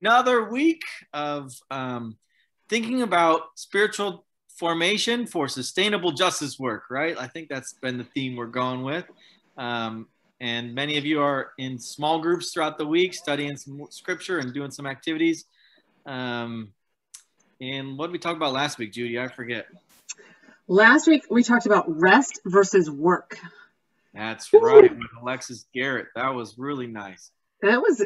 Another week of thinking about spiritual formation for sustainable justice work, right? I think that's been the theme we're going with. And many of you are in small groups throughout the week, studying some scripture and doing some activities. And what did we talk about last week, Judy? I forget. Last week, we talked about rest versus work. That's right, with Alexis Garrett. That was really nice. It was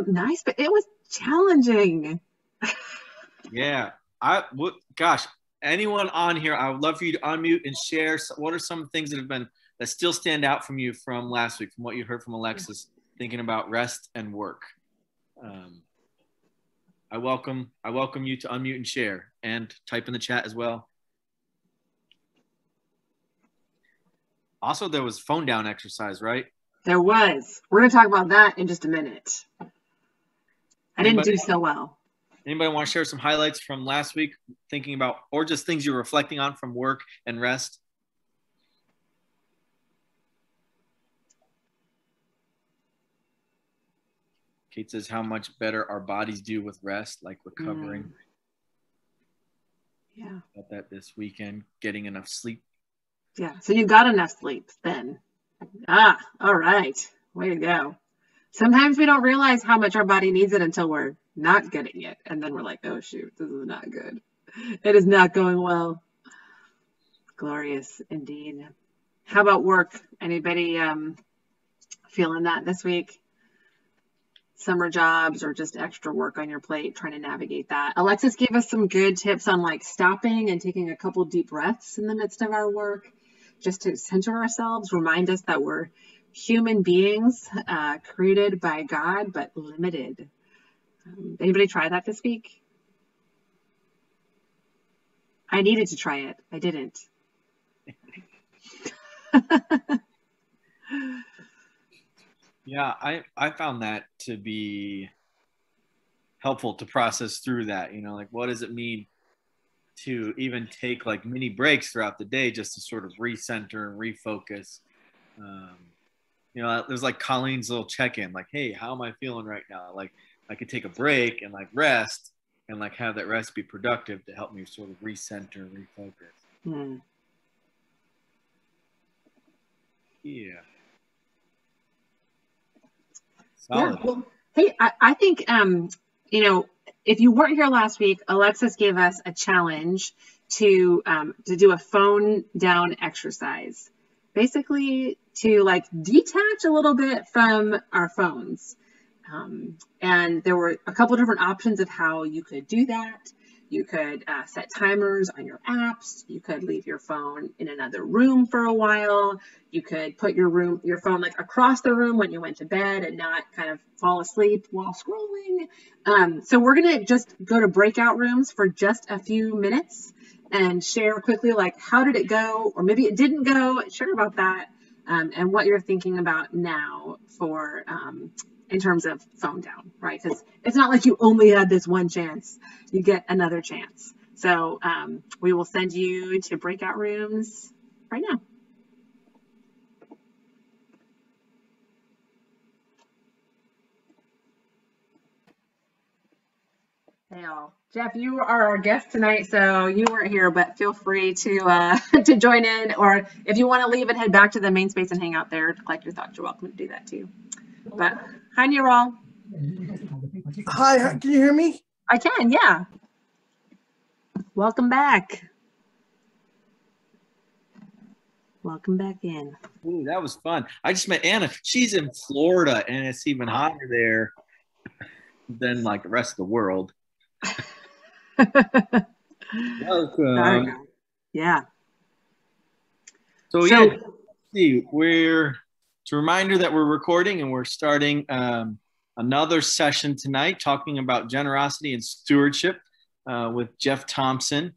nice, but it was challenging. Yeah. Gosh, anyone on here, I would love for you to unmute and share. What are some things that still stand out from you from last week, from what you heard from Alexis, thinking about rest and work? I welcome you to unmute and share and type in the chat as well. Also, there was phone down exercise, right? There was. We're going to talk about that in just a minute. I didn't do so well. Anybody want to share some highlights from last week, thinking about, or just things you're reflecting on from work and rest? Kate says how much better our bodies do with rest, like recovering. Yeah. About that this weekend, getting enough sleep. Yeah. So you got enough sleep then. All right. Way to go. Sometimes we don't realize how much our body needs it until we're not getting it. And then we're like, oh, shoot, this is not good. It is not going well. Glorious indeed. How about work? Anybody feeling that this week? Summer jobs or just extra work on your plate, trying to navigate that. Alexis gave us some good tips on like stopping and taking a couple deep breaths in the midst of our work, just to center ourselves, remind us that we're human beings created by God, but limited. Anybody try that this week? I needed to try it. I didn't. Yeah, I found that to be helpful to process through that, like what does it mean to even take like mini breaks throughout the day just to sort of recenter and refocus. There's like Colleen's little check-in, like, hey, how am I feeling right now? Like I could take a break and like rest and like have that rest be productive to help me sort of recenter and refocus. Yeah. Solid. Yeah, well, hey, I think, if you weren't here last week, Alexis gave us a challenge to do a phone down exercise, basically to like detach a little bit from our phones. And there were a couple different options of how you could do that. You could set timers on your apps. You could leave your phone in another room for a while. You could put your phone like across the room when you went to bed and not kind of fall asleep while scrolling. So we're going to just go to breakout rooms for just a few minutes and share quickly, like, how did it go? Or maybe it didn't go. Share about that and what you're thinking about now for in terms of phone down, right? Because it's not like you only had this one chance. You get another chance. So we will send you to breakout rooms right now. Hey all. Jeff, you are our guest tonight, so you weren't here, but feel free to to join in, or if you want to leave and head back to the main space and hang out there to collect your thoughts, you're welcome to do that too. But hi, Nirol. Hi, can you hear me? I can, yeah. Welcome back. Welcome back in. Ooh, that was fun. I just met Anna. She's in Florida, and it's even hotter there than like the rest of the world. Welcome. Yeah. So yeah, see, it's a reminder that we're recording and we're starting another session tonight talking about generosity and stewardship with Jeff Thompson,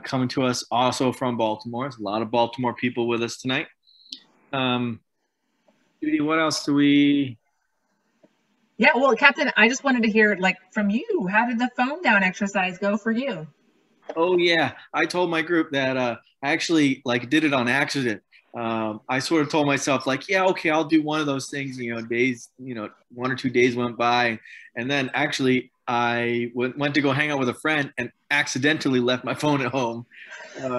coming to us also from Baltimore. There's a lot of Baltimore people with us tonight. Judy, what else do we? Yeah, well, Captain, I just wanted to hear like from you. How did the phone down exercise go for you? Oh yeah, I told my group that I actually like did it on accident. I sort of told myself like, yeah, okay, I'll do one of those things, days, 1 or 2 days went by. And then actually I went to go hang out with a friend and accidentally left my phone at home. And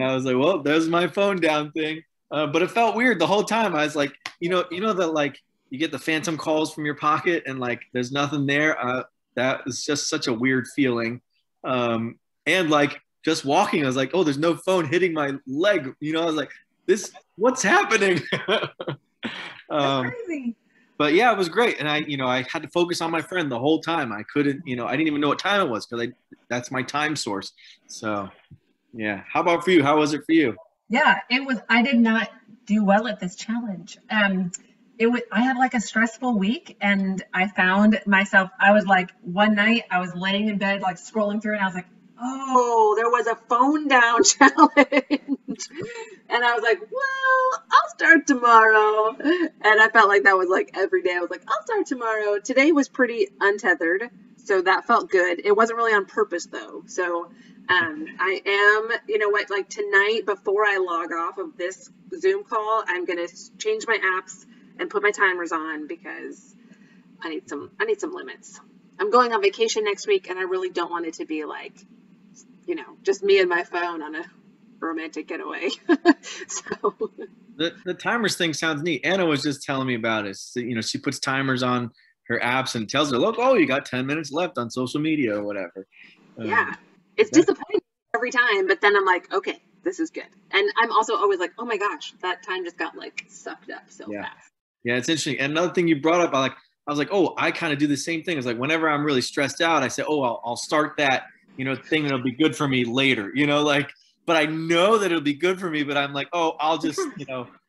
I was like, well, there's my phone down thing. But it felt weird the whole time. I was like, that like you get the phantom calls from your pocket and like there's nothing there. That was just such a weird feeling. And like just walking, I was like, oh, there's no phone hitting my leg. I was like, what's happening? That's crazy. But yeah, it was great. And I had to focus on my friend the whole time. I couldn't, I didn't even know what time it was because that's my time source. So yeah. How about for you? How was it for you? Yeah, it was. I did not do well at this challenge. I had like a stressful week, and I found myself. I was like, one night I was laying in bed, like scrolling through, and I was like, oh, there was a phone down challenge, and I was like, well, I'll start tomorrow. And I felt like that was like every day. I was like, I'll start tomorrow. Today was pretty untethered, so that felt good. It wasn't really on purpose though, so. I am, like tonight before I log off of this Zoom call, I'm going to change my apps and put my timers on because I need some limits. I'm going on vacation next week and I really don't want it to be like, just me and my phone on a romantic getaway. So the timers thing sounds neat. Anna was just telling me about it. So, she puts timers on her apps and tells her, look, oh, you got 10 minutes left on social media or whatever. Yeah. It's disappointing every time, but then I'm like, okay, this is good. And I'm also always like, oh my gosh, that time just got like sucked up so fast. Yeah, it's interesting. And another thing you brought up, I was like, oh, I kind of do the same thing. It's like whenever I'm really stressed out, I say, oh, I'll start that, thing that'll be good for me later, but I know that it'll be good for me, but I'm like, oh, I'll just,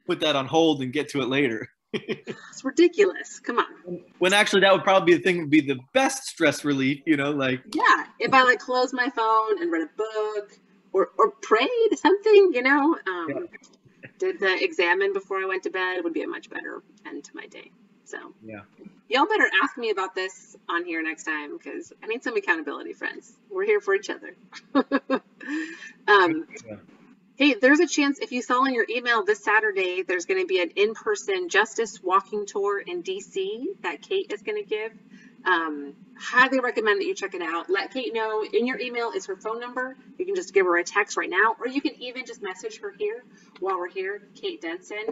put that on hold and get to it later. It's ridiculous. Come on. When actually that would probably be the thing would be the best stress relief, Yeah, if I closed my phone and read a book or prayed something, did the examine before I went to bed, it would be a much better end to my day. So yeah, y'all better ask me about this on here next time because I need some accountability, friends. We're here for each other. Hey, there's a chance if you saw in your email this Saturday, there's going to be an in-person justice walking tour in DC that Kate is going to give. Highly recommend that you check it out. Let Kate know in your email is her phone number. You can just give her a text right now, or you can even just message her here while we're here, Kate Denson.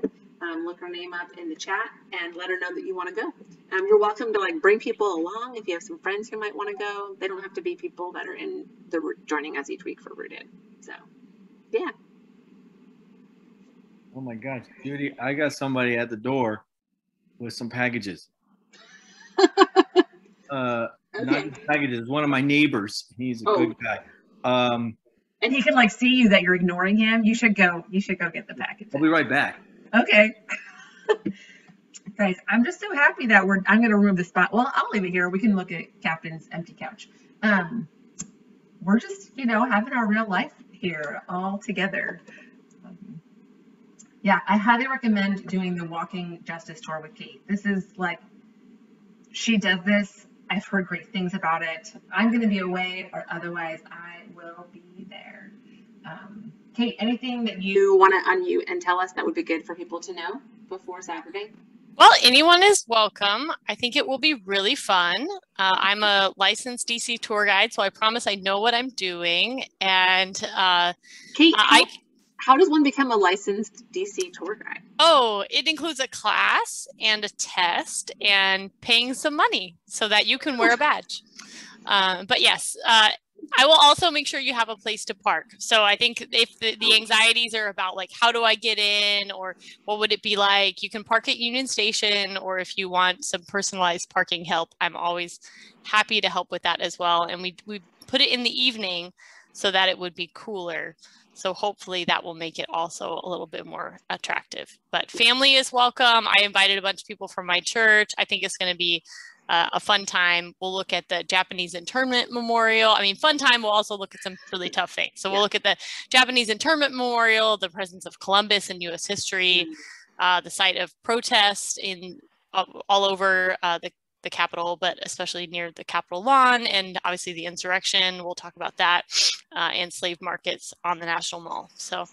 Look her name up in the chat and let her know that you want to go. You're welcome to bring people along if you have some friends who might want to go. They don't have to be people that are joining us each week for Rooted. So, yeah. Oh my gosh, Judy, I got somebody at the door with some packages. Okay. Not just packages, one of my neighbors. He's a good guy. And he can see you that you're ignoring him. You should go get the package. I'll be right back. Okay. Guys, I'm just so happy that I'm going to remove the spot. Well, I'll leave it here. We can look at Captain's empty couch. We're just, having our real life here all together. Yeah, I highly recommend doing the walking justice tour with Kate. This is she does this. I've heard great things about it. I'm going to be away, or otherwise I will be there. Kate, anything that you want to unmute and tell us that would be good for people to know before Saturday? Well, anyone is welcome. I think it will be really fun. I'm a licensed DC tour guide, so I promise I know what I'm doing. And Kate, how does one become a licensed DC tour guide? Oh, it includes a class and a test and paying some money so that you can wear a badge. But yes, I will also make sure you have a place to park. So I think if the anxieties are about how do I get in or what would it be like, you can park at Union Station, or if you want some personalized parking help, I'm always happy to help with that as well. And we put it in the evening so that it would be cooler. So hopefully that will make it also a little bit more attractive. But family is welcome. I invited a bunch of people from my church. I think it's going to be a fun time. We'll look at the Japanese internment memorial. I mean, fun time. We'll also look at some really tough things. So we'll look at the Japanese internment memorial, the presence of Columbus in U.S. history, the site of protest all over the Capitol, but especially near the Capitol lawn, and obviously the insurrection. We'll talk about that, and slave markets on the National Mall. So,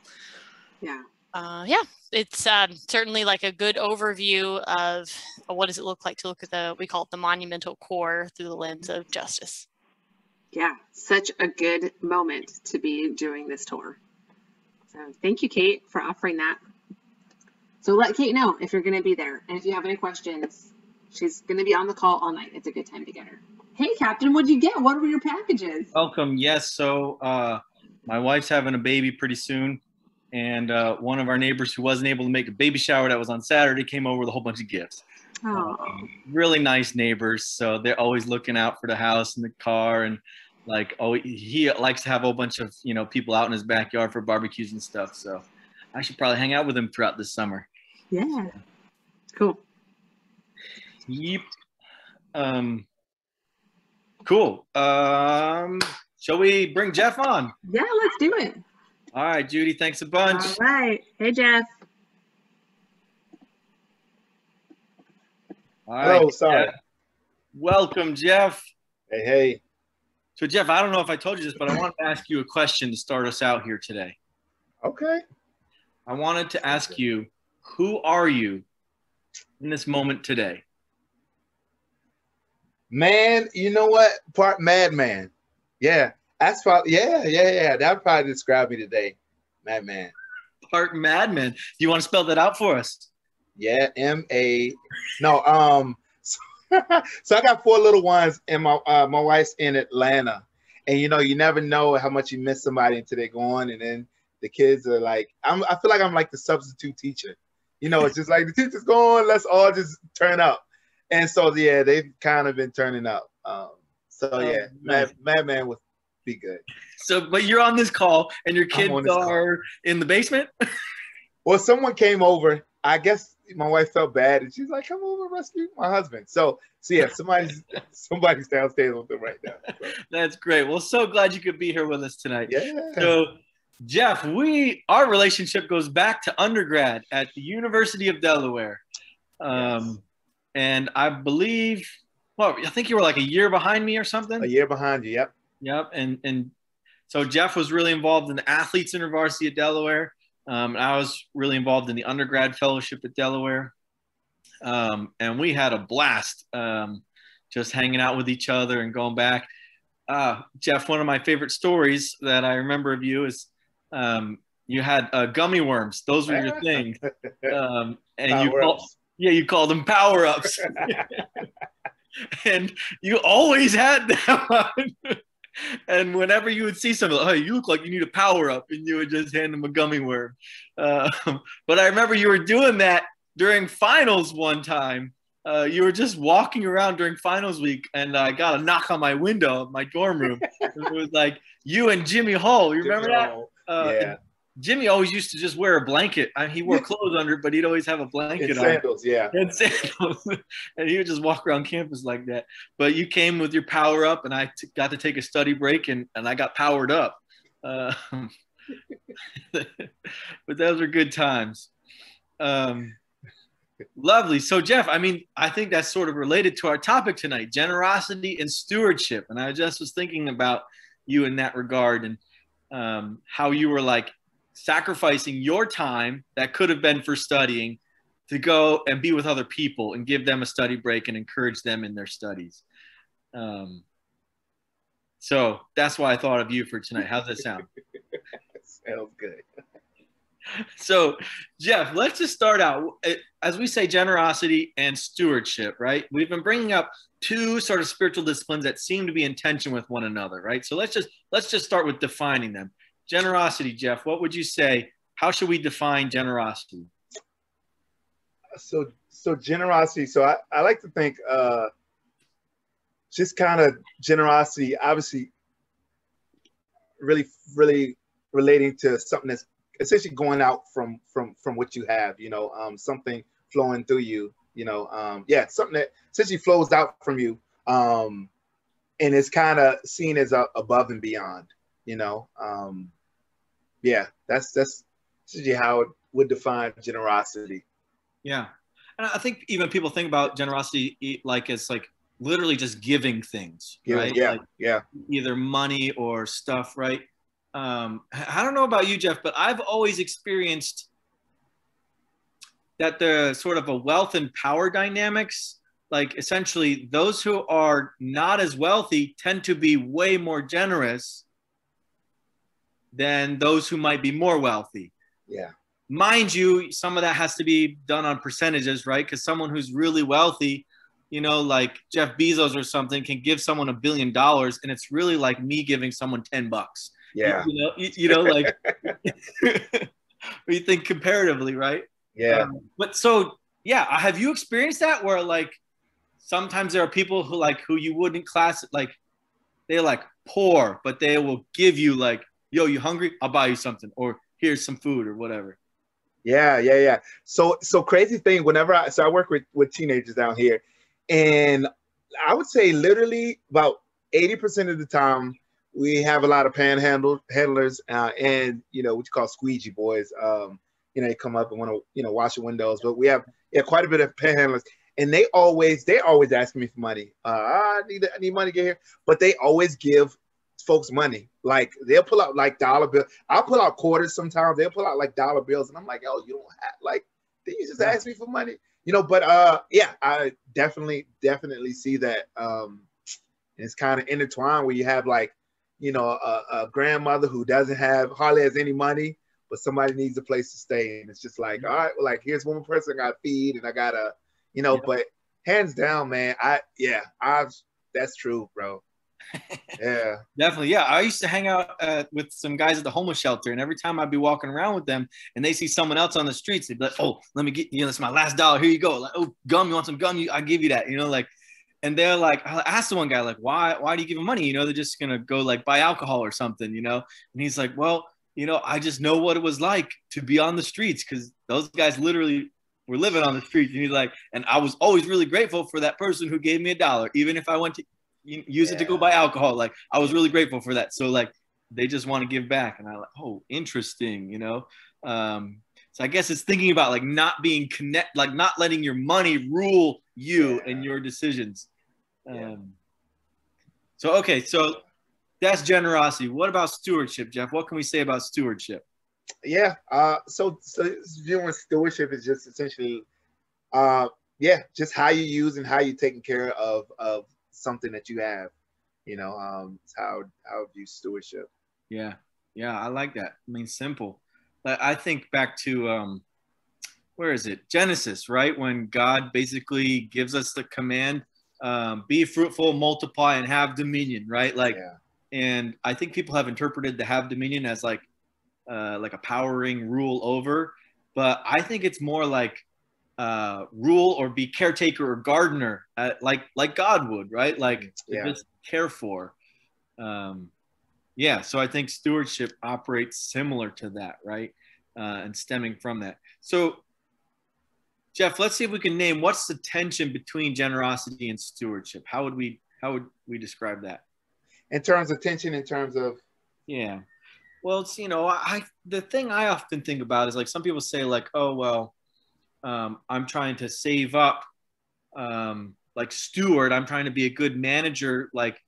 yeah, Yeah, it's certainly like a good overview of what does it look like to look at we call it the monumental core through the lens of justice. Yeah, such a good moment to be doing this tour. So thank you, Kate, for offering that. So let Kate know if you're going to be there. And if you have any questions, she's going to be on the call all night. It's a good time to get her. Hey, Captain, what'd you get? What were your packages? Welcome. Yes. So my wife's having a baby pretty soon. And one of our neighbors who wasn't able to make a baby shower that was on Saturday came over with a whole bunch of gifts. Really nice neighbors. So they're always looking out for the house and the car. And like, he likes to have a whole bunch of, people out in his backyard for barbecues and stuff. So I should probably hang out with him throughout this summer. Yeah. Cool. Yep. Cool. Shall we bring Jeff on? Yeah, let's do it. All right, Judy, thanks a bunch. All right. Hey, Jeff. All right. Hello, sorry. Jeff. Welcome, Jeff. Hey, hey. So, Jeff, I don't know if I told you this, but I wanted to ask you a question to start us out here today. Okay. I wanted to ask you, who are you in this moment today? Man, you know what? Part madman. Yeah. That's probably, yeah. That would probably describe me today. Madman. Part madman. Do you want to spell that out for us? Yeah, M-A. No, so I got 4 little ones, and my wife's in Atlanta. And, you never know how much you miss somebody until they go on. And then the kids are like, I feel like I'm like the substitute teacher. It's just like the teacher's gone, let's all just turn up. And so, yeah, they've kind of been turning up. Nice. Madman would be good. So, but you're on this call and your kids are in the basement? Well, someone came over. I guess my wife felt bad and she's like, come over, rescue my husband. So yeah, somebody's downstairs with them right now. So. That's great. Well, so glad you could be here with us tonight. Yeah. So, Jeff, our relationship goes back to undergrad at the University of Delaware. Yes. And I believe, I think you were like a year behind me or something. A year behind you, yep. Yep. And so Jeff was really involved in the athletes InterVarsity at Delaware. I was really involved in the undergrad fellowship at Delaware. And we had a blast just hanging out with each other and going back. Jeff, one of my favorite stories that I remember of you is you had gummy worms. Those were your thing. And you called them power-ups. And you always had them. And whenever you would see something, oh, you look like you need a power-up, and you would just hand them a gummy worm. But I remember you were doing that during finals one time. You were just walking around during finals week, and I got a knock on my window of my dorm room. It was like you and Jimmy Hall. You remember that? Yeah. Jimmy always used to just wear a blanket. He wore clothes under, but he'd always have a blanket and on. Sandals, yeah. And sandals. And he would just walk around campus like that. But you came with your power up, and I got to take a study break, and I got powered up. But those are good times. Lovely. So, Jeff, I think that's sort of related to our topic tonight, generosity and stewardship. And I just was thinking about you in that regard and how you were like sacrificing your time that could have been for studying to go and be with other people and give them a study break and encourage them in their studies. So that's why I thought of you for tonight. How's that sound? Sounds good. So, Jeff, let's just start out. As we say, generosity and stewardship, right? We've been bringing up 2 sort of spiritual disciplines that seem to be in tension with one another, right? So let's just start with defining them. Generosity, Jeff, what would you say? How should we define generosity? So generosity. So I like to think just kind of generosity, obviously really, really relating to something that's essentially going out from what you have, something flowing through you, something that essentially flows out from you, and it's kind of seen as above and beyond, that's essentially how it would define generosity. Yeah, and I think even people think about generosity like it's like literally just giving things, right? Yeah. Either money or stuff, right? I don't know about you, Jeff, but I've always experienced that the sort of a wealth and power dynamics, like essentially those who are not as wealthy tend to be way more generous than those who might be more wealthy. Yeah. Mind you, some of that has to be done on percentages, right? Because someone who's really wealthy, you know, like Jeff Bezos or something, can give someone $1 billion, and it's really like me giving someone $10. Yeah. You know, like you think comparatively, right? Yeah. But so, yeah, have you experienced that where like sometimes there are people who you wouldn't class like they're like poor, but they will give you like, yo, you hungry? I'll buy you something, or here's some food or whatever. Yeah. So crazy thing. Whenever I work with teenagers down here, and I would say literally about 80% of the time we have a lot of handlers, and you know what you call squeegee boys. You know, they come up and want to, you know, wash the windows, but we have quite a bit of panhandlers, and they always ask me for money. I need money to get here, but they always give folks money. Like they'll pull out like dollar bill. I'll pull out quarters sometimes. They'll pull out like dollar bills, and I'm like, oh, you don't have like, did you just ask me for money? You know, but yeah, I definitely see that. It's kind of intertwined where you have like, you know, a grandmother who hardly has any money, but somebody needs a place to stay, and it's just like, all right, well, like here's one person I got to feed, and I gotta, you know, but hands down, man, that's true, bro. Yeah, definitely. Yeah, I used to hang out with some guys at the homeless shelter, and every time I'd be walking around with them and they see someone else on the streets, they'd be like, oh, let me get, you know, that's my last $1, here you go. Like, oh, gum, you want some gum? I'll give you that, you know, like. And they're like, I asked the one guy, like, why do you give them money? You know, they're just gonna go like buy alcohol or something, you know. And he's like, well, you know, I just know what it was like to be on the streets, because those guys literally were living on the streets. And he's like, and I was always really grateful for that person who gave me $1, even if I went to use it to go buy alcohol. Like I was really grateful for that. So like they just want to give back, and I like, oh, interesting, you know. So I guess it's thinking about like not being like not letting your money rule you and your decisions. So that's generosity. What about stewardship, Jeff? What can we say about stewardship? Yeah. So dealing with stewardship is just essentially, just how you use and how you're taking care of something that you have. You know, it's how I view stewardship. Yeah, I like that. I mean, simple. I think back to where is it? Genesis, right? When God basically gives us the command, be fruitful, multiply, and have dominion, right? Like, and I think people have interpreted the have dominion as like a powering rule over, but I think it's more like rule or be caretaker or gardener, like God would, right? Like just care for. So I think stewardship operates similar to that, right? And stemming from that. So, Jeff, let's see if we can name what's the tension between generosity and stewardship. How would we describe that? In terms of tension, in terms of well, it's, you know, the thing I often think about is like some people say like, oh well, I'm trying to save up, like steward. I'm trying to be a good manager, like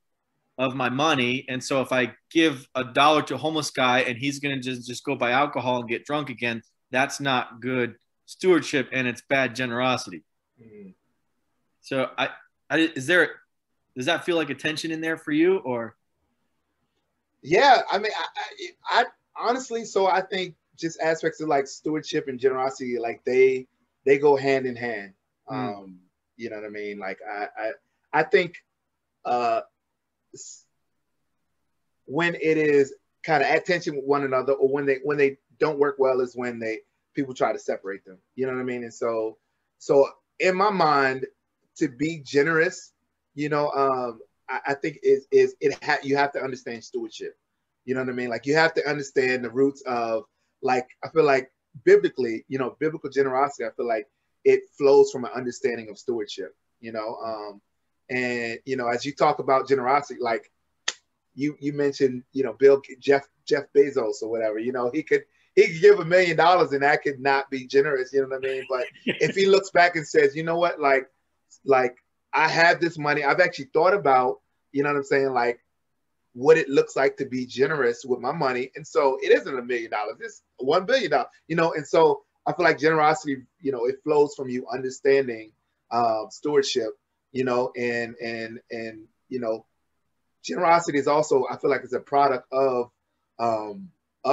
of my money, and so if I give $1 to a homeless guy and he's gonna just go buy alcohol and get drunk again, that's not good stewardship, and it's bad generosity. So does that feel like a tension in there for you, or? Yeah, I mean, I honestly, so I think just aspects of like stewardship and generosity, like they go hand in hand. You know what I mean? Like I think when it is kind of at tension with one another, or when they don't work well, is when people try to separate them. You know what I mean? And so in my mind, to be generous, you know, I think you have to understand stewardship. You know what I mean? Like you have to understand the roots of, like, I feel like biblically, you know, biblical generosity, I feel like it flows from an understanding of stewardship, you know. And, you know, as you talk about generosity, like you mentioned, you know, Jeff Bezos or whatever, you know, he could give $1 million and that could not be generous, you know what I mean? But if he looks back and says, you know what, like I have this money, I've actually thought about, you know what I'm saying, like what it looks like to be generous with my money. And so it isn't $1 million, it's $1 billion, you know? And so I feel like generosity, you know, it flows from you understanding stewardship, you know, and you know, generosity is also, I feel like, it's a product of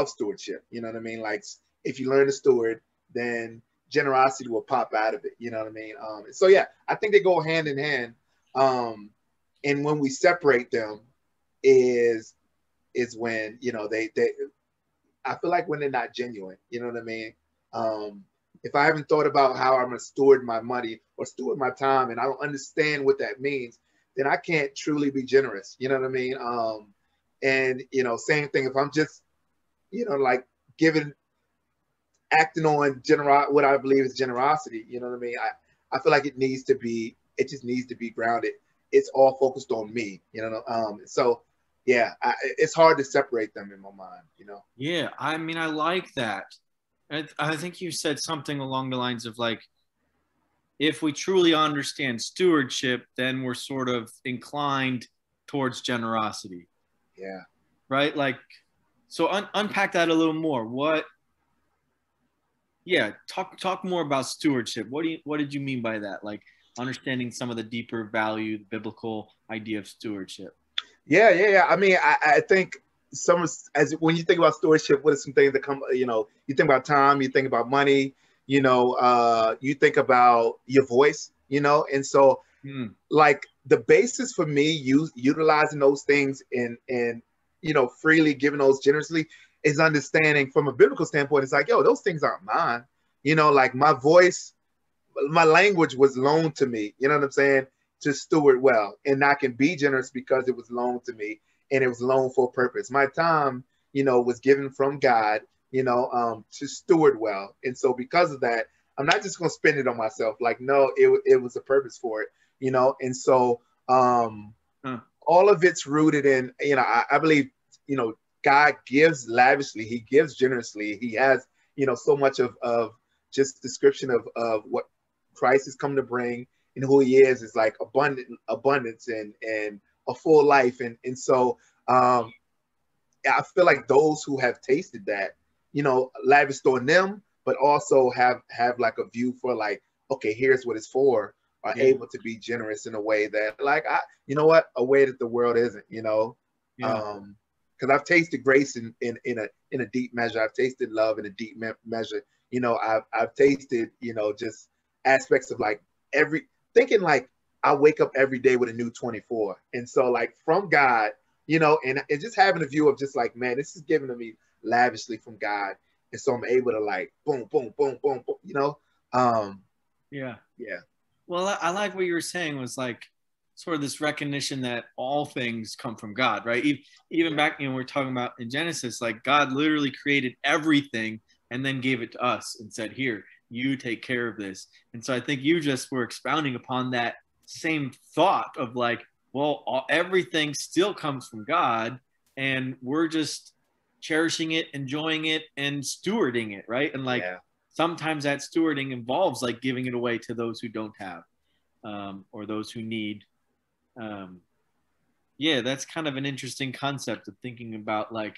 stewardship. You know what I mean? Like, if you learn to steward, then generosity will pop out of it. You know what I mean? So yeah, I think they go hand in hand. And when we separate them, is when, you know, they I feel like when they're not genuine. You know what I mean? If I haven't thought about how I'm gonna steward my money or steward my time, and I don't understand what that means, then I can't truly be generous. You know what I mean? And you know, same thing. If I'm just, you know, like acting on what I believe is generosity, you know what I mean? I feel like it just needs to be grounded. It's all focused on me, you know? So yeah, it's hard to separate them in my mind, you know? Yeah, I mean, I like that. I think you said something along the lines of like, if we truly understand stewardship, then we're sort of inclined towards generosity. Yeah. Right? Like, so unpack that a little more. Talk more about stewardship. What did you mean by that? Like understanding some of the deeper value, biblical idea of stewardship. Yeah. I mean, I think when you think about stewardship, what are some things that come, you know, you think about time, you think about money, you know, you think about your voice, you know, and so like the basis for me utilizing those things and you know, freely giving those generously is understanding from a biblical standpoint. It's like, yo, those things aren't mine, you know, like my voice, my language was loaned to me, you know what I'm saying, to steward well, and I can be generous because it was loaned to me and it was loaned for a purpose. My time, you know, was given from God, you know, to steward well. And so because of that, I'm not just going to spend it on myself. Like, no, it was a purpose for it, you know? And so all of it's rooted in, you know, I believe, you know, God gives lavishly, he gives generously. He has, you know, so much of just description of what Christ has come to bring and who he is like abundance and a full life. And so I feel like those who have tasted that, you know, lavished on them, but also have like a view for like, okay, here's what it's for, are able to be generous in a way that like, you know what, a way that the world isn't, you know? Because I've tasted grace in a deep measure. I've tasted love in a deep measure. You know, I've tasted, you know, just aspects of like thinking like I wake up every day with a new 24. And so like from God, you know, and just having a view of just like, man, this is given to me lavishly from God. And so I'm able to like, boom, boom, boom, boom, boom, you know? Yeah. Yeah. Well, I like what you were saying was like sort of this recognition that all things come from God, right? Even back, you know, we're talking about in Genesis, like God literally created everything and then gave it to us and said, here, you take care of this. And so I think you just were expounding upon that same thought of like, well, everything still comes from God and we're just cherishing it, enjoying it, and stewarding it, right? And like sometimes that stewarding involves like giving it away to those who don't have or those who need. That's kind of an interesting concept of thinking about like,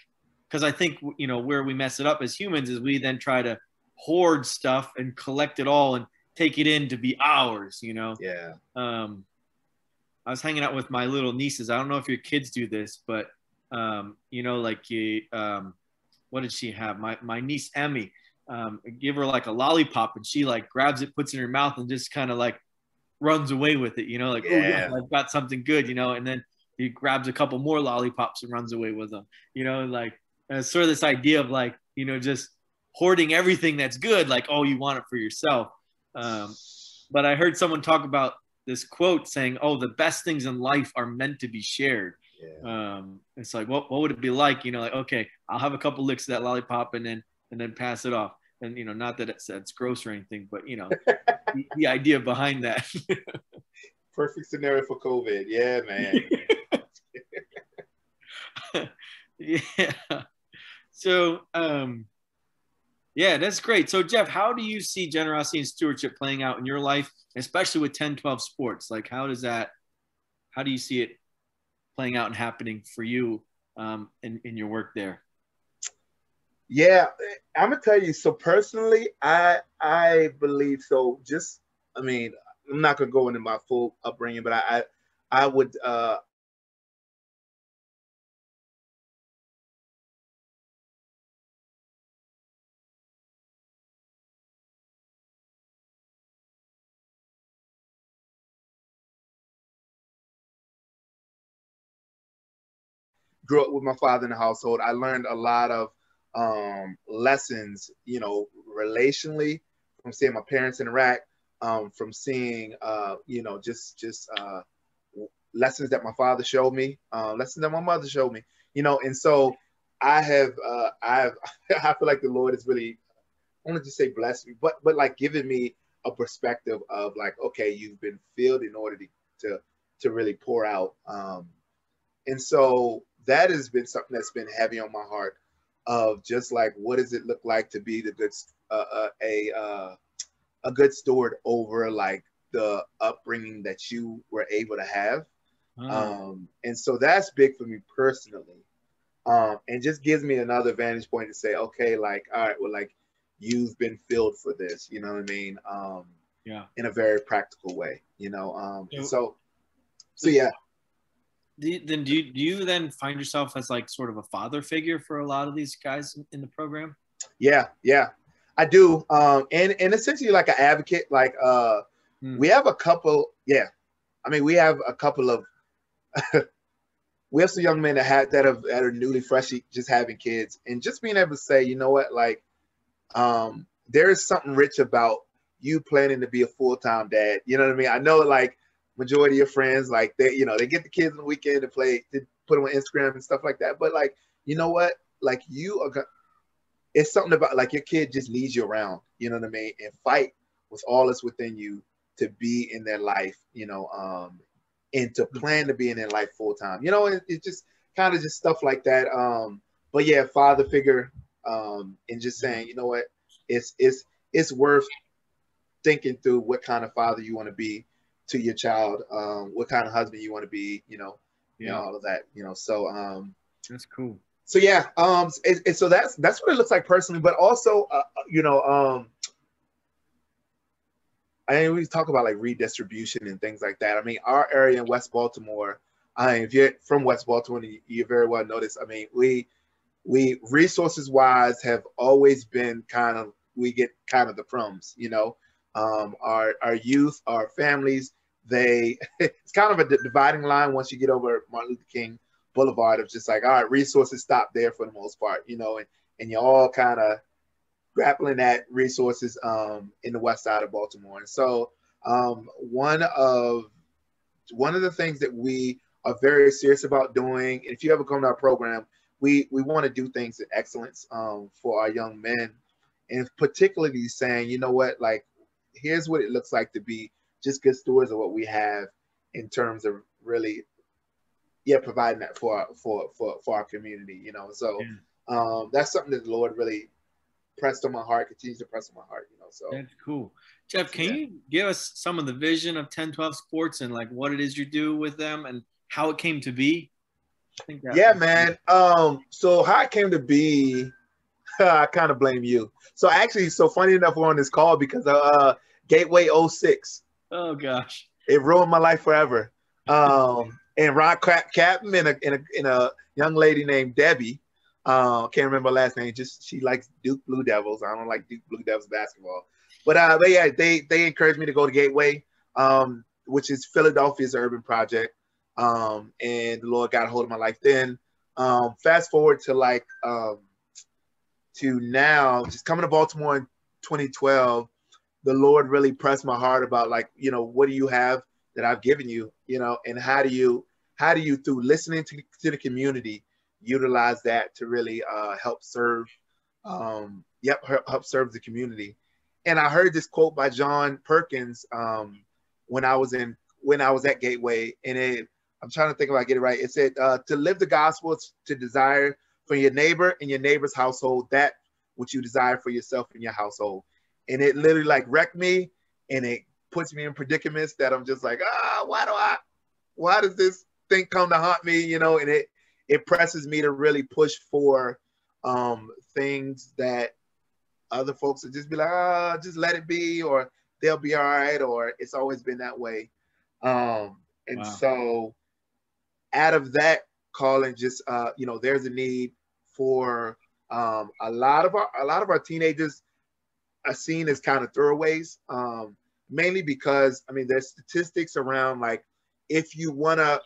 because I think, you know, where we mess it up as humans is we then try to hoard stuff and collect it all and take it in to be ours, you know? Yeah. I was hanging out with my little nieces. I don't know if your kids do this, but you know, like what did she have? My niece Emmy, give her like a lollipop and she like grabs it, puts it in her mouth and just kind of like runs away with it, you know, like, oh yeah, I've got something good, you know, and then he grabs a couple more lollipops and runs away with them, you know, like sort of this idea of like, you know, just hoarding everything that's good, like, oh, you want it for yourself. But I heard someone talk about this quote saying, oh, the best things in life are meant to be shared. It's like, what would it be like, you know, like, okay, I'll have a couple licks of that lollipop and then pass it off. And, you know, not that it's gross or anything, but, you know, the idea behind that. Perfect scenario for COVID. Yeah, man. Yeah. So, that's great. So, Jeff, how do you see generosity and stewardship playing out in your life, especially with 10-12 sports? Like, how do you see it playing out and happening for you in your work there? Yeah, I'm gonna tell you. So personally, I believe so. Just, I mean, I'm not gonna go into my full upbringing, but I would grew up with my father in the household. I learned a lot of lessons, you know, relationally from seeing my parents interact, from seeing, you know, just lessons that my father showed me, lessons that my mother showed me, you know, and so I've, I feel like the Lord is really, I want to just say blessed me, but like giving me a perspective of like, okay, you've been filled in order to really pour out. And so that has been something that's been heavy on my heart of just like, what does it look like to be the good, a good steward over like the upbringing that you were able to have. And so that's big for me personally. And just gives me another vantage point to say, okay, like, all right, well, like you've been filled for this, you know what I mean? Yeah. In a very practical way, you know? And so so yeah. Do you then find yourself as like sort of a father figure for a lot of these guys in the program? Yeah, I do. And essentially like an advocate, like we have a couple, I mean, we have a couple of we have some young men that are newly fresh, just having kids, and just being able to say, you know what, like there is something rich about you planning to be a full-time dad. You know what I mean? I know like majority of your friends, like they, you know, they get the kids on the weekend to play, to put them on Instagram and stuff like that. But like, you know what? Like you are, it's something about like your kid just needs you around, you know what I mean? And fight with all that's within you to be in their life, you know, and to plan to be in their life full time. You know, it's just kind of just stuff like that. But yeah, father figure, and just saying, you know what, it's worth thinking through what kind of father you want to be to your child, what kind of husband you want to be, you know, all of that, you know. So that's cool. So yeah, and so that's what it looks like personally, but also, you know, I mean, we talk about like redistribution and things like that. I mean, our area in West Baltimore, I mean, if you're from West Baltimore, you very well notice. I mean, we resources wise have always been kind of, we get kind of the crumbs, you know. Our youth, our families, they it's kind of a dividing line once you get over Martin Luther King Boulevard of just like, all right, resources stop there for the most part, you know, and you're all kind of grappling at resources in the west side of Baltimore. And so one of the things that we are very serious about doing, if you ever come to our program, we want to do things in excellence for our young men, and particularly saying, you know what, like here's what it looks like to be just good stewards of what we have in terms of really providing that for our community, you know. So that's something that the Lord really pressed on my heart, continues to press on my heart, you know. So that's cool. Jeff, can you give us some of the vision of 1012 Sports and like what it is you do with them and how it came to be? I think man. So how it came to be, I kind of blame you. So actually, so funny enough, we're on this call because Gateway 06. Oh gosh, it ruined my life forever. And Ron Captain and a young lady named Debbie. Can't remember her last name. Just she likes Duke Blue Devils. I don't like Duke Blue Devils basketball. But yeah, they encouraged me to go to Gateway, which is Philadelphia's urban project. And the Lord got a hold of my life then. Fast forward to like to now, just coming to Baltimore in 2012, the Lord really pressed my heart about like, you know, what do you have that I've given you, you know, and how do you through listening to the community utilize that to really help serve help serve the community. And I heard this quote by John Perkins when I was at Gateway, and I'm trying to think if I get it right. It said to live the gospel is to desire for your neighbor and your neighbor's household that which you desire for yourself and your household. And it literally like wrecked me, and it puts me in predicaments that I'm just like, why does this thing come to haunt me, you know? And it presses me to really push for things that other folks would just be like, just let it be, or they'll be all right, or it's always been that way. And Wow. so out of that calling, just there's a need for a lot of our teenagers are seen as kind of throwaways, mainly because there's statistics around like if you wanna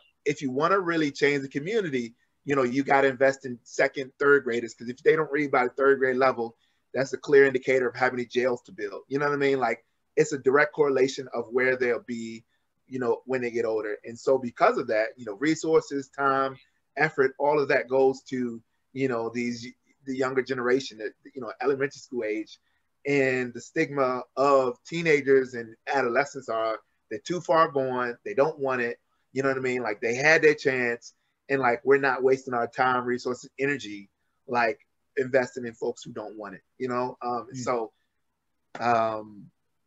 really change the community, you got to invest in second, third graders, because if they don't read by the third grade level, that's a clear indicator of how many jails to build. You know what I mean? Like it's a direct correlation of where they'll be, when they get older. And so because of that, resources, time, effort, all of that goes to, the younger generation, elementary school age. And the stigma of teenagers and adolescents are they're too far gone. They don't want it. You know what I mean? Like they had their chance, and like we're not wasting our time, resources, energy, like investing in folks who don't want it. So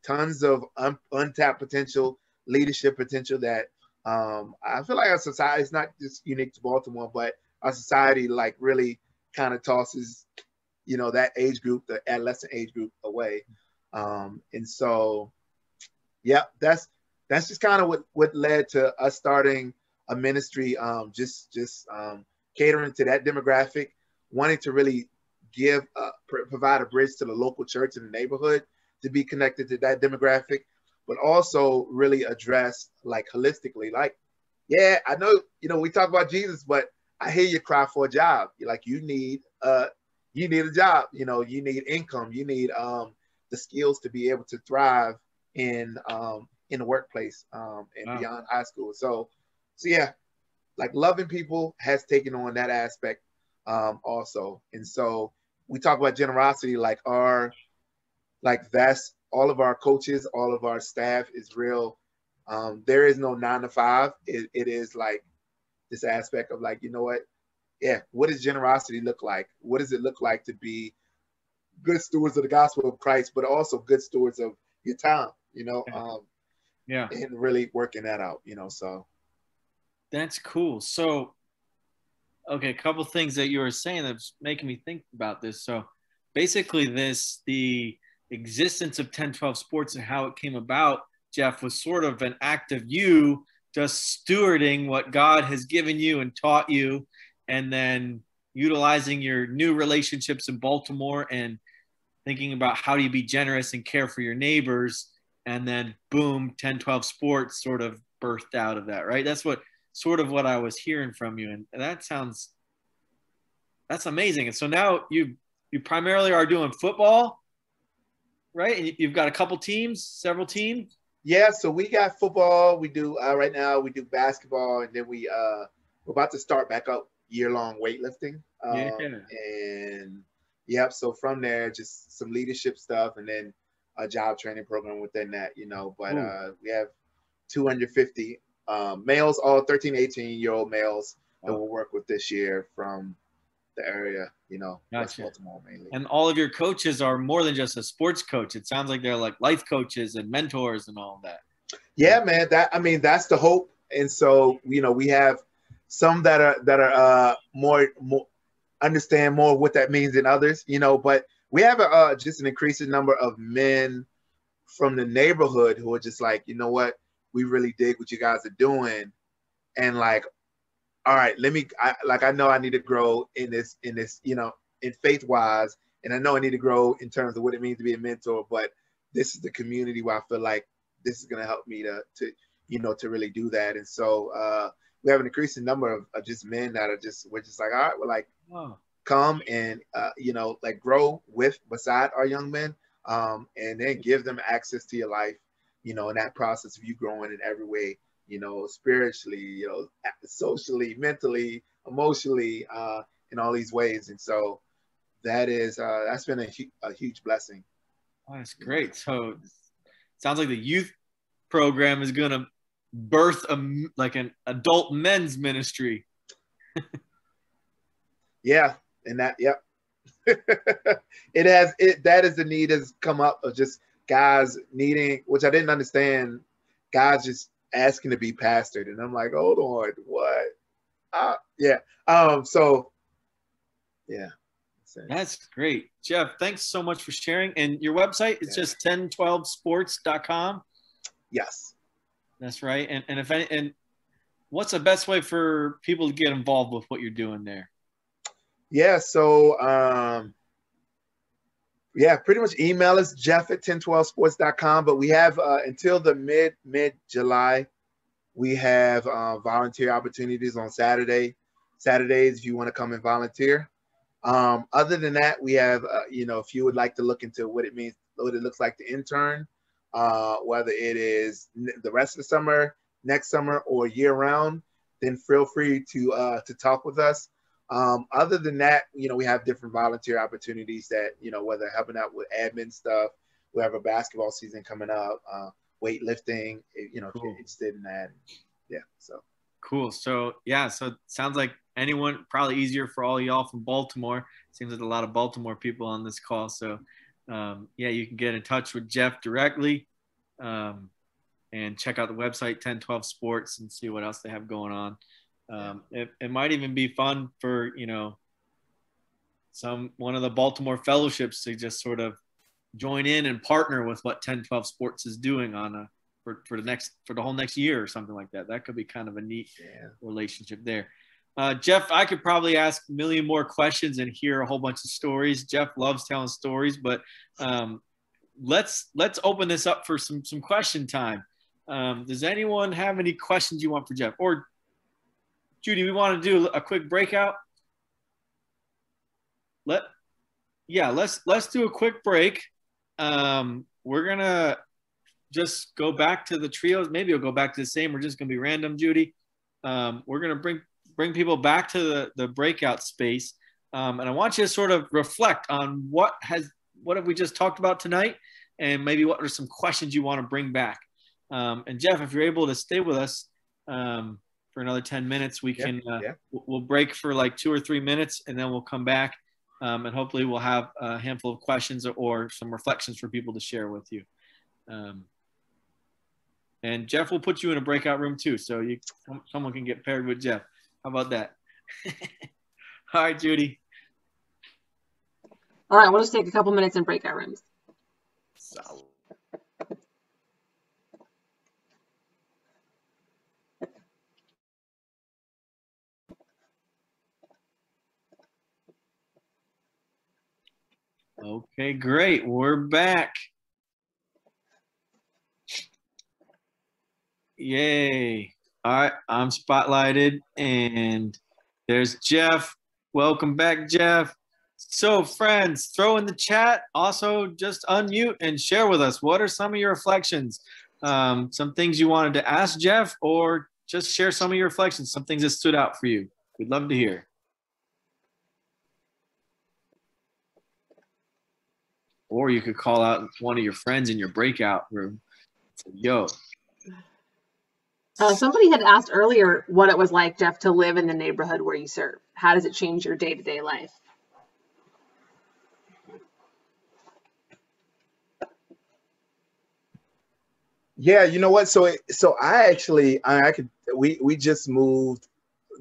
tons of untapped potential, leadership potential that I feel like our society is not just unique to Baltimore, but our society like really kind of tosses that age group, the adolescent age group, away. And so that's just kind of what led to us starting a ministry, just catering to that demographic, wanting to really provide a bridge to the local church in the neighborhood to be connected to that demographic, but also really address like holistically, like, yeah, I know, we talk about Jesus, but I hear you cry for a job. You're like, you need a job, you need income, you need the skills to be able to thrive in the workplace and beyond high school. So yeah, like loving people has taken on that aspect also. And so we talk about generosity, that's all of our coaches, all of our staff is real. There is no 9 to 5. It is like this aspect of like, what does generosity look like? What does it look like to be good stewards of the gospel of Christ, but also good stewards of your time, and really working that out, so. That's cool. So, okay, a couple things that you were saying that's making me think about this. So basically the existence of 10-12 sports and how it came about, Jeff, was sort of an act of you just stewarding what God has given you and taught you, and then utilizing your new relationships in Baltimore and thinking about how do you be generous and care for your neighbors. And then boom, 10-12 sports sort of birthed out of that, right? That's what I was hearing from you. And that's amazing. And so now you primarily are doing football, right? And you've got a couple teams, several teams. Yeah, so we got football. We do right now. We do basketball, and then we're about to start back up year-long weightlifting. And so from there, just some leadership stuff, and then a job training program within that. But we have 250 males, all 13, 18-year-old males that we'll work with this year from the area, West Baltimore mainly. And all of your coaches are more than just a sports coach. It sounds like they're like life coaches and mentors and all of that. Yeah, man. That's the hope. And so, we have some that are more understand more what that means than others, but we have just an increasing number of men from the neighborhood who are just like, what, we really dig what you guys are doing. And like, all right, I know I need to grow in this, in faith wise. And I know I need to grow in terms of what it means to be a mentor, but this is the community where I feel like this is going to help me to really do that. And so we have an increasing number of just men that we're just like, all right, we're like, come and, like grow beside our young men, and then give them access to your life, in that process of you growing in every way, spiritually, socially, mentally, emotionally, in all these ways. And so that's been a huge blessing. Oh, that's great. So it sounds like the youth program is going to birth like an adult men's ministry. Yeah. And that, yep. That is the need has come up of just guys needing, which I didn't understand, guys just asking to be pastored. And I'm like, hold on, what? So sense. That's great. Jeff, thanks so much for sharing. And your website is just 1012sports.com. Yes. That's right. And what's the best way for people to get involved with what you're doing there? Yeah, so pretty much email us, jeff@1012sports.com. But we have until the mid-July, we have volunteer opportunities on Saturdays if you want to come and volunteer. Other than that, we have if you would like to look into what it means, what it looks like to intern, whether it is the rest of the summer, next summer, or year round, then feel free to talk with us. Other than that, we have different volunteer opportunities that, whether helping out with admin stuff, we have a basketball season coming up, weightlifting, if you're interested in that. Yeah. So cool. So so it sounds like anyone, probably easier for all y'all from Baltimore. Seems like a lot of Baltimore people on this call. So you can get in touch with Jeff directly, and check out the website 1012 Sports and see what else they have going on. It might even be fun for one of the Baltimore fellowships to just sort of join in and partner with what 1012 Sports is doing on for the whole next year or something like that. That could be kind of a neat relationship there. Jeff, I could probably ask a million more questions and hear a whole bunch of stories. Jeff loves telling stories, but let's open this up for some question time. Does anyone have any questions you want for Jeff? Or Judy, we want to do a quick breakout. Let's do a quick break. We're gonna just go back to the trios. Maybe we'll go back to the same. We're just gonna be random, Judy. We're gonna bring people back to the breakout space, and I want you to sort of reflect on what have we just talked about tonight, and maybe what are some questions you want to bring back. And Jeff, if you're able to stay with us for another 10 minutes, we'll break for like 2 or 3 minutes, and then we'll come back, and hopefully we'll have a handful of questions or some reflections for people to share with you. And Jeff will put you in a breakout room too, so someone can get paired with Jeff. How about that? All right, Judy. All right, we'll just take a couple minutes in breakout rooms. Solid. Okay, great. We're back. Yay. All right, I'm spotlighted, and there's Jeff. Welcome back, Jeff. So, friends, throw in the chat. Also, just unmute and share with us. What are some of your reflections? Some things you wanted to ask Jeff, or just share some of your reflections, some things that stood out for you. We'd love to hear. Or you could call out one of your friends in your breakout room. Say, yo. Somebody had asked earlier what it was like, Jeff, to live in the neighborhood where you serve. How does it change your day-to-day life? Yeah, you know what? So we just moved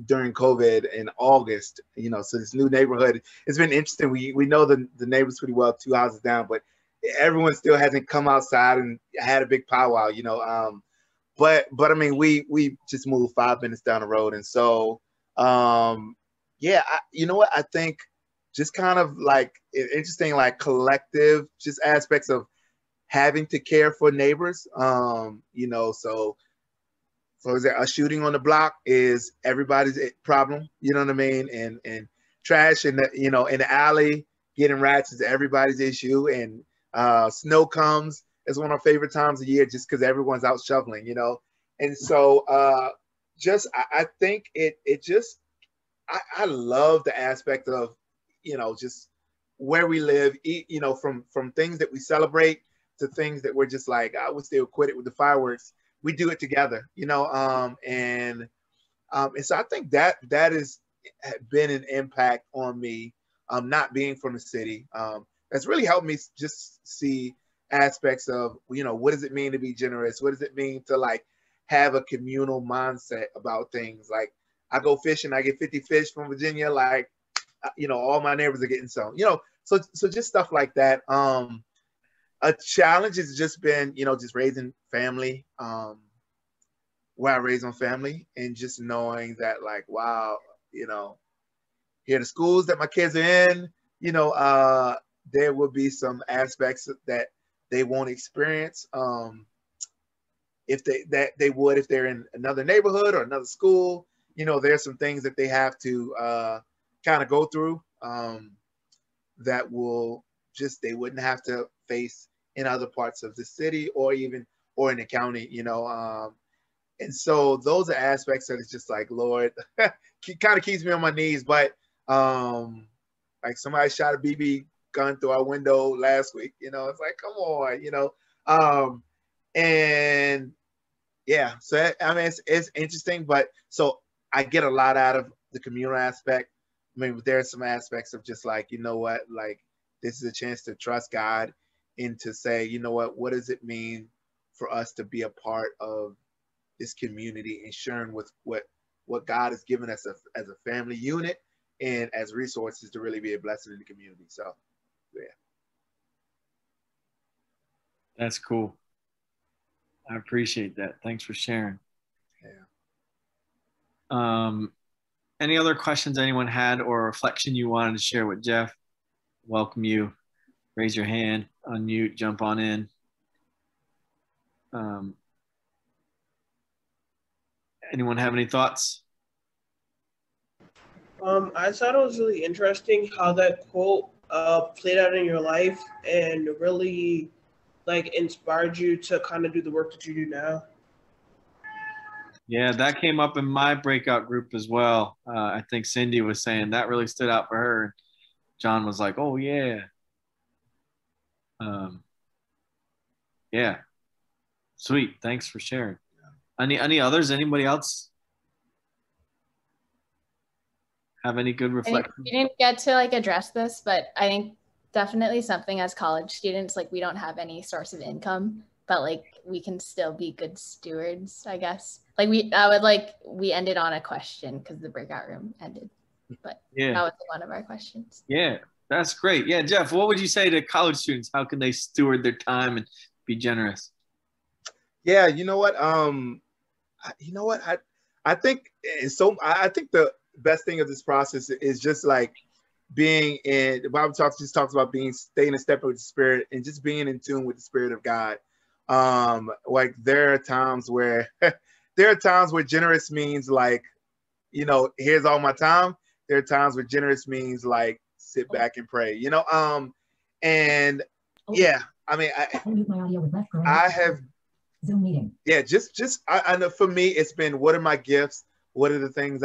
during COVID in August, so this new neighborhood, it's been interesting. We know the neighbors pretty well, 2 houses down, but everyone still hasn't come outside and had a big powwow, but I mean, we just moved 5 minutes down the road. And so, you know what? I think just kind of like interesting, like collective, just aspects of having to care for neighbors, so is there a shooting on the block is everybody's problem, you know what I mean? And trash in in the alley, getting rats is everybody's issue. And snow comes, it's one of our favorite times of year just because everyone's out shoveling, And so I think I love the aspect of, just where we live, from things that we celebrate to things that we're just like, I would still quit it with the fireworks. We do it together, and so I think that has been an impact on me, not being from the city. That's really helped me just see aspects of, what does it mean to be generous? What does it mean to like have a communal mindset about things? Like I go fishing, I get 50 fish from Virginia. Like you know, all my neighbors are getting some, you know, so just stuff like that. A challenge has just been, you know, just raising family, where I raise my family, and just knowing that, like, wow, you know, here are the schools that my kids are in, you know, there will be some aspects that they won't experience if they would if they're in another neighborhood or another school. You know, there's some things that they have to kind of go through that will just they wouldn't have to face in other parts of the city or in the county, you know. And so those are aspects that it's just like, Lord, kind of keeps me on my knees. But like somebody shot a BB gun through our window last week, you know, it's like, come on, you know. And yeah, so I mean, it's interesting, but so I get a lot out of the communal aspect. I mean, there are some aspects of just like, you know what, like this is a chance to trust God and to say, you know what does it mean for us to be a part of this community and sharing with what God has given us as a family unit and as resources to really be a blessing in the community. So, yeah. That's cool. I appreciate that. Thanks for sharing. Yeah. Any other questions anyone had or reflection you wanted to share with Jeff? Welcome you. Raise your hand, unmute, jump on in. Anyone have any thoughts? I thought it was really interesting how that quote played out in your life and really like inspired you to kind of do the work that you do now. Yeah, that came up in my breakout group as well. I think Cindy was saying that really stood out for her. John was like, oh, yeah. Yeah. Sweet. Thanks for sharing. Any others? Anybody else have any good reflections? We didn't get to like address this, but I think definitely something as college students, like we don't have any source of income, but like we can still be good stewards, I guess. Like we ended on a question because the breakout room ended, but yeah, that was one of our questions. Yeah, that's great. Yeah, Jeff, what would you say to college students? How can they steward their time and be generous? Yeah, you know what? I think I think the best thing of this process is just like being in. The Bible talks about staying in step with the Spirit and just being in tune with the Spirit of God. Like there are times where generous means like, you know, here's all my time. There are times where generous means like sit back and pray. You know, and yeah, I mean, I have. Zoom meeting. Yeah, I know for me, it's been what are my gifts? What are the things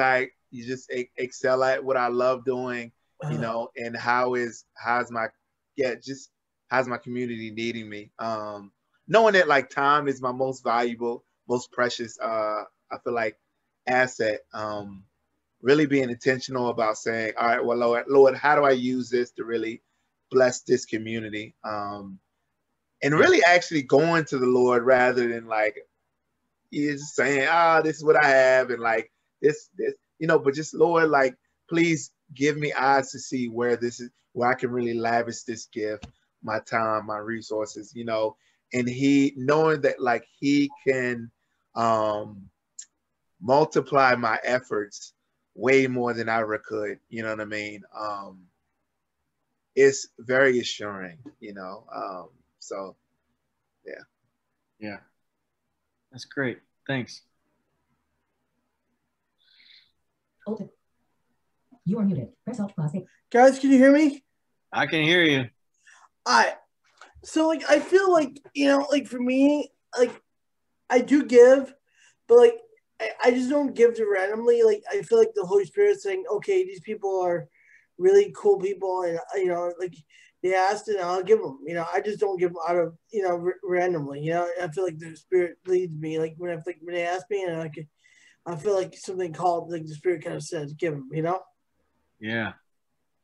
you just excel at? What I love doing, you know, and how's my community needing me? Knowing that like time is my most valuable, most precious. I feel like asset. Really being intentional about saying, all right, well, Lord, how do I use this to really bless this community? And really actually going to the Lord rather than like just saying, this is what I have and like this, you know, but just Lord, like, please give me eyes to see where I can really lavish this gift, my time, my resources, you know, and knowing that like he can multiply my efforts way more than I ever could, you know what I mean? It's very assuring, you know. So, yeah. Yeah. That's great. Thanks. Hold it. You are muted. Press Alt plastic. Guys, can you hear me? I can hear you. So like I feel like, you know, like for me, like I do give, but like I just don't give to randomly. Like I feel like the Holy Spirit's saying, okay, these people are really cool people, and you know, like they asked and I'll give them. You know, I just don't give them out of, you know, randomly. You know, I feel like the Spirit leads me. Like when they ask me, and I feel like something called, like the Spirit kind of says, give them. You know. Yeah,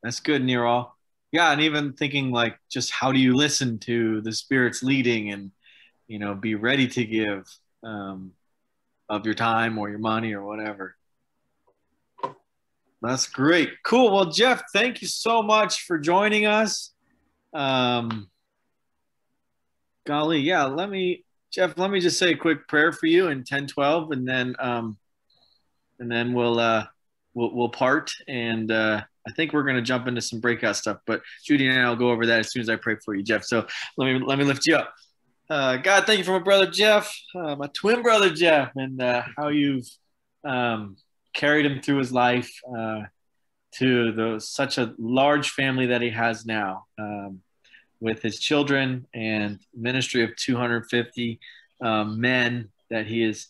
that's good, Nero. Yeah, and even thinking like, just how do you listen to the Spirit's leading, and you know, be ready to give of your time or your money or whatever. That's great. Cool. Well, Jeff, thank you so much for joining us. Golly, yeah, Jeff, let me just say a quick prayer for you in 10:12, and then we'll part. And I think we're going to jump into some breakout stuff, but Judy and I will go over that as soon as I pray for you, Jeff. So let me lift you up. God, thank you for my brother Jeff, my twin brother Jeff, and how you've carried him through his life to such a large family that he has now, with his children and ministry of 250 men that he is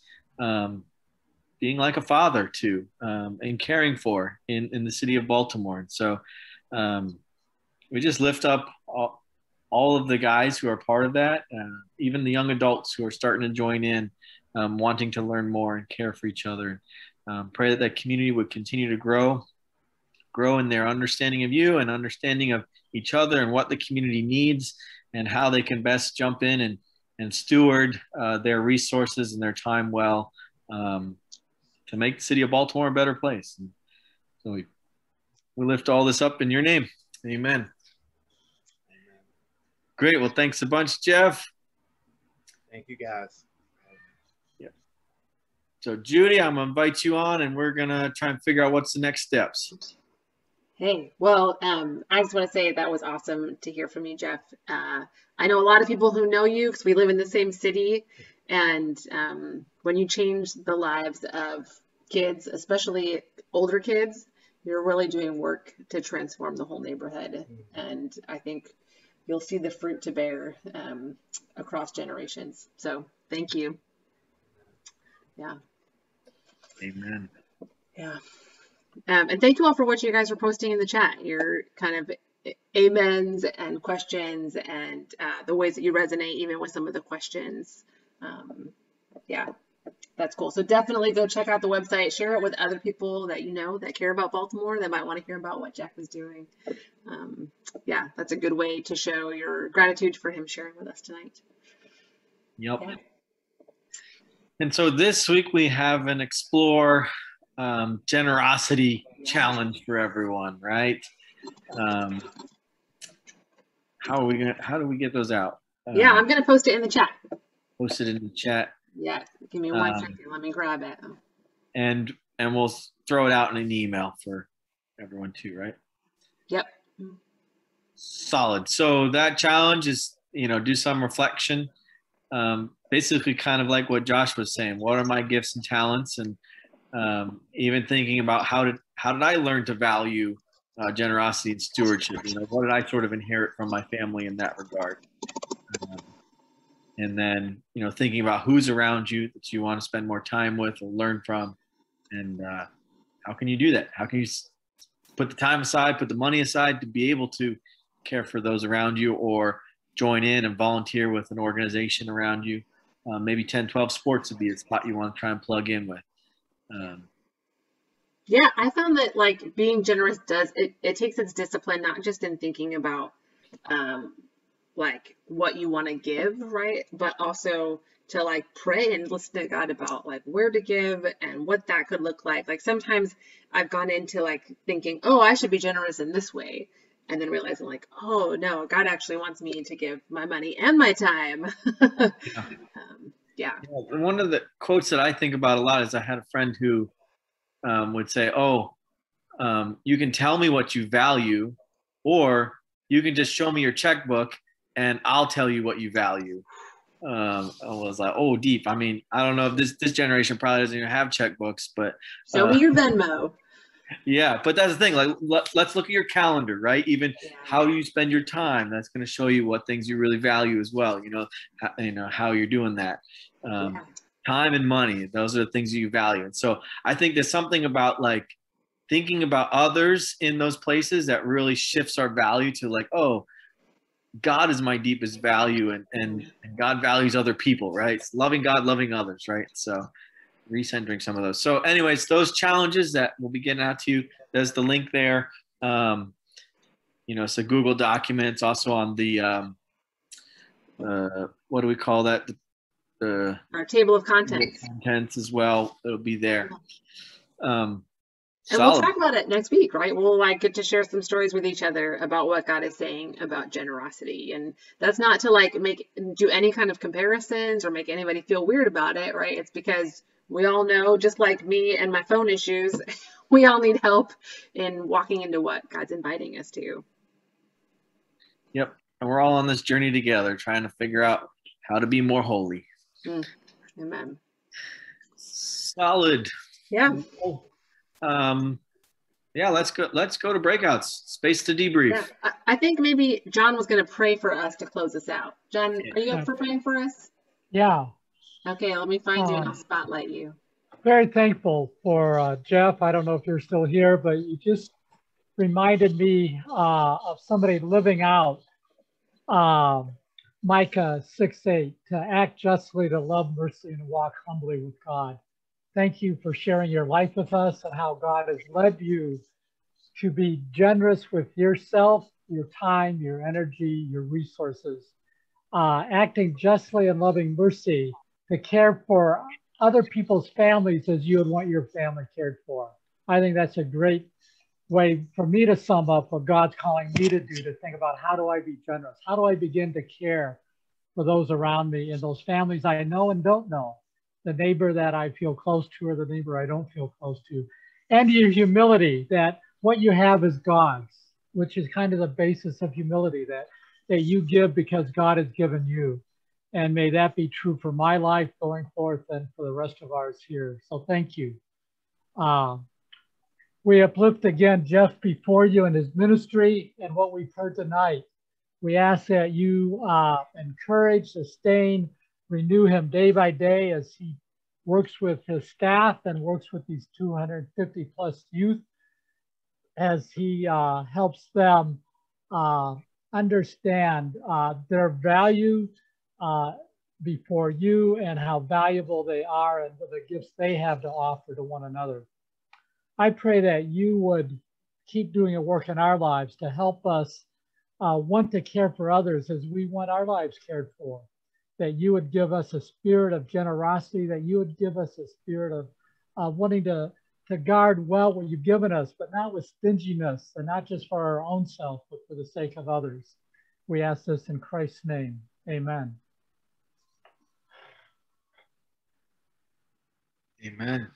being like a father to and caring for in the city of Baltimore. And so we just lift up all of the guys who are part of that, even the young adults who are starting to join in, wanting to learn more and care for each other. Pray that community would continue to grow in their understanding of you and understanding of each other and what the community needs and how they can best jump in and steward their resources and their time well, to make the city of Baltimore a better place. And so we lift all this up in your name. Amen. Great. Well, thanks a bunch, Jeff. Thank you, guys. Yeah. So Judy, I'm going to invite you on, and we're going to try and figure out what's the next steps. Hey, well, I just want to say that was awesome to hear from you, Jeff. I know a lot of people who know you because we live in the same city. And when you change the lives of kids, especially older kids, you're really doing work to transform the whole neighborhood. And I think you'll see the fruit to bear across generations. So thank you. Yeah. Amen. Yeah. And thank you all for what you guys are posting in the chat. Your kind of amens and questions and the ways that you resonate even with some of the questions. Yeah, that's cool. So definitely go check out the website, share it with other people that you know that care about Baltimore that might want to hear about what Jeff is doing. Yeah, that's a good way to show your gratitude for him sharing with us tonight. Yep. Yeah. And so this week we have an Explore Generosity challenge for everyone, right? How do we get those out? Yeah, I'm gonna post it in the chat. Post it in the chat. Yeah, give me 1 second. Let me grab it. And we'll throw it out in an email for everyone too, right? Yep. Solid. So that challenge is, do some reflection. Basically kind of like what Josh was saying. What are my gifts and talents? And even thinking about how did I learn to value generosity and stewardship? What did I sort of inherit from my family in that regard? And then, thinking about who's around you that you want to spend more time with or learn from, and how can you do that? How can you put the time aside, put the money aside to be able to care for those around you, or join in and volunteer with an organization around you? Maybe 10-12 sports would be a spot you want to try and plug in with. Yeah, I found that like being generous it takes its discipline, not just in thinking about like what you want to give, right? But also to like pray and listen to God about like where to give and what that could look like. Like sometimes I've gone into like thinking, oh, I should be generous in this way. And then realizing like, oh no, God actually wants me to give my money and my time. Yeah. One of the quotes that I think about a lot is I had a friend who would say, you can tell me what you value, or you can just show me your checkbook and I'll tell you what you value. I was like, oh, deep. I mean, I don't know if this generation probably doesn't even have checkbooks, but show me your Venmo. Yeah, but that's the thing. Like, let's look at your calendar, right? Even how do you spend your time? That's going to show you what things you really value as well. How you're doing that. Time and money; those are the things you value. And so, I think there's something about like thinking about others in those places that really shifts our value to like, oh, God is my deepest value, and God values other people, right? It's loving God, loving others, right? So. Recentering some of those. So anyways, those challenges that we'll be getting out to you, there's the link there. So Google Documents, also on the, what do we call that? Our table of contents. Contents as well. It'll be there. And we'll talk about it next week, right? We'll like get to share some stories with each other about what God is saying about generosity. And that's not to like do any kind of comparisons or make anybody feel weird about it, right? It's because we all know, just like me and my phone issues, we all need help in walking into what God's inviting us to. Yep. And we're all on this journey together, trying to figure out how to be more holy. Amen. Solid. Yeah. Yeah, let's go to breakouts. Space to debrief. Yeah. I think maybe John was going to pray for us to close us out. John, are you up for praying for us? Yeah. Okay, let me find you and I'll spotlight you. Very thankful for Jeff. I don't know if you're still here, but you just reminded me of somebody living out Micah 6:8, to act justly, to love mercy, and to walk humbly with God. Thank you for sharing your life with us and how God has led you to be generous with yourself, your time, your energy, your resources, acting justly and loving mercy to care for other people's families as you would want your family cared for. I think that's a great way for me to sum up what God's calling me to do, to think about how do I be generous? How do I begin to care for those around me and those families I know and don't know, the neighbor that I feel close to or the neighbor I don't feel close to, and your humility that what you have is God's, which is kind of the basis of humility, that you give because God has given you. And may that be true for my life going forth and for the rest of ours here. So thank you. We uplift again Jeff before you and his ministry and what we've heard tonight. We ask that you encourage, sustain, renew him day by day as he works with his staff and works with these 250 plus youth, as he helps them understand their value before you and how valuable they are and the gifts they have to offer to one another. I pray that you would keep doing a work in our lives to help us want to care for others as we want our lives cared for, that you would give us a spirit of generosity, that you would give us a spirit of wanting to guard well what you've given us, but not with stinginess and not just for our own self, but for the sake of others. We ask this in Christ's name. Amen. Amen.